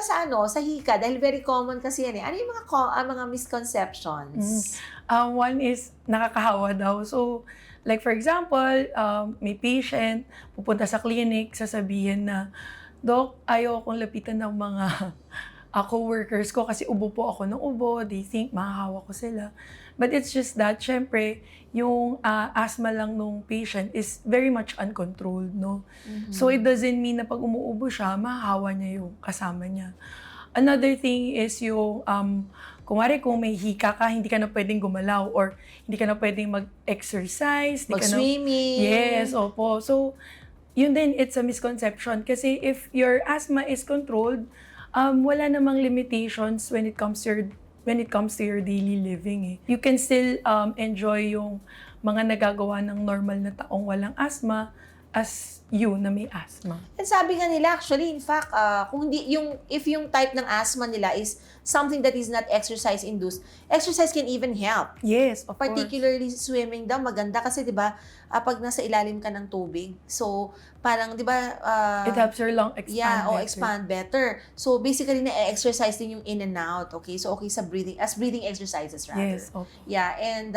para sa sa hika, dahil very common kasi yan eh. Ano yung mga misconceptions? One is nakakahawa daw. So, like for example, may patient, pupunta sa clinic, sasabihin na, Doc, ayaw akong lapitan ng mga co-workers ko kasi ubo po ako ng ubo. They think mahahawa ko sila. But it's just that, syempre, yung asthma lang nung patient is very much uncontrolled, no? So it doesn't mean na pag umuubo siya, mahahawa niya yung kasama niya. Another thing is yung, kunwari kung may hika ka, hindi ka na pwedeng gumalaw or hindi ka na pwedeng mag-exercise. Mag-swimming. Yes, opo. So, yun din, it's a misconception. Kasi if your asthma is controlled, wala namang limitations when it comes to your daily living. You can still enjoy yung mga nagagawa ng normal na taong walang asthma as you na may asthma. And sabi nga nila, actually, in fact, if yung type ng asthma nila is something that is not exercise-induced, exercise can even help. Yes, of course. Particularly swimming daw, maganda kasi 'di ba, pag nasa ilalim ka ng tubig. So, parang 'di ba, it helps your lung expand better. expand better. So, basically na-exercise din yung in and out, okay? So, okay sa breathing exercises rather. Yes, okay. Yeah, and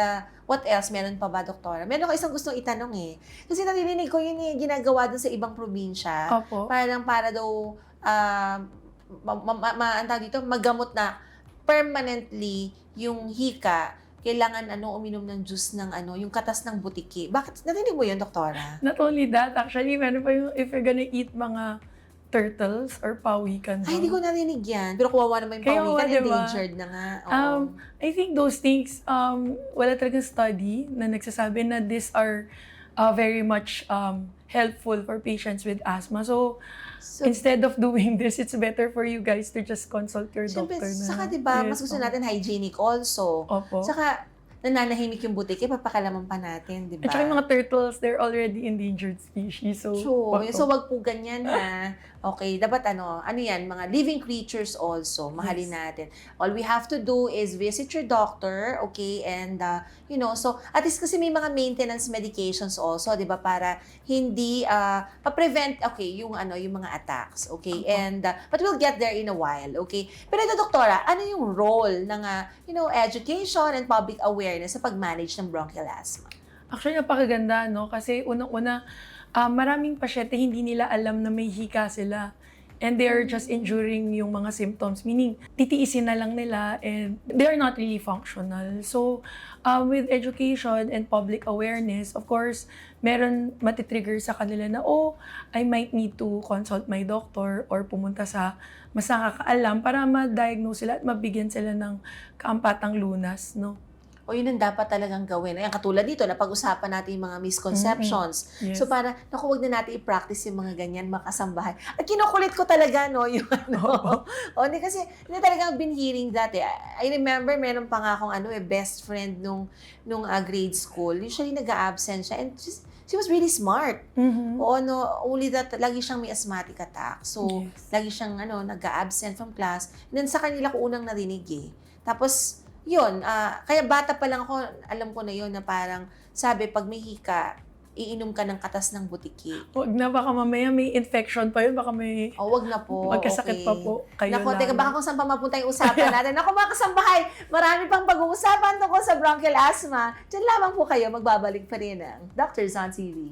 what else? Meron pa ba, Doktora? Meron ko isang gustong itanong eh. Kasi narinig ko yun eh, ginagawa dun sa ibang probinsya. Opo. Parang para daw, magamot na permanently yung hika, kailangan uminom ng juice ng yung katas ng butiki. Bakit? Narinig mo yun, Doktora? Not only that, actually, meron pa yung if you're gonna eat mga turtles or pawikan. Ay, hindi ko narinig yan. Pero kawawa naman yung pawikan, endangered na nga. Oo. I think those things, wala talagang study na nagsasabi na these are very much helpful for patients with asthma. So instead of doing this, it's better for you guys to just consult your doctor na. Saka diba, mas gusto natin hygienic also. Opo. Saka, nananahimik yung butiki, papakalaman pa natin, di ba? At saka yung mga turtles, they're already endangered species. So, true. So, wag po ganyan ha. Okay, dapat ano yan, mga living creatures also, mahalin natin. All we have to do is visit your doctor, okay? And, so, at least kasi may mga maintenance medications also, di ba? Para hindi, pa-prevent, okay, yung mga attacks, okay? And, but we'll get there in a while, okay? Pero ito, Doktora, ano yung role ng, education and public awareness sa pag-manage ng bronchial asthma? Actually, napakaganda, no? Kasi unang-una, maraming pasyente hindi nila alam na may hika sila. And they are just enduring yung mga symptoms. Meaning, titiisin na lang nila and they are not really functional. So, with education and public awareness, of course, meron matitrigger sa kanila na, I might need to consult my doctor or pumunta sa mas nakakaalam para ma-diagnose sila at mabigyan sila ng kaampatang lunas, no? O yun ang dapat talagang gawin. Ayan, katulad dito, napag-usapan natin yung mga misconceptions. Yes. So para, wag na natin i-practice yung mga ganyan, makasambahay. At kinukulit ko talaga, no, yung hindi kasi, hindi talagang been hearing that eh. I remember, meron pa nga akong best friend nung grade school. Usually, nag-a-absent siya. And she was really smart. Only that, lagi siyang may asthmatic attack. So, lagi siyang, nag-a-absent from class. And then, sa kanila ko unang narinig eh. Tapos, yun, kaya bata pa lang ako, alam ko na yun na parang sabi, pag may hika, iinom ka ng katas ng butiki. Wag na, baka mamaya may infection pa yun, baka may wag na po. magkasakit pa po kayo lang. Teka, baka kung saan pa mapunta yung usapan natin. Naku, mga kasambahay, marami pang pag-uusapan tungkol sa bronchial asthma. Diyan lamang po kayo, magbabalik pa rin ang Doctors on TV.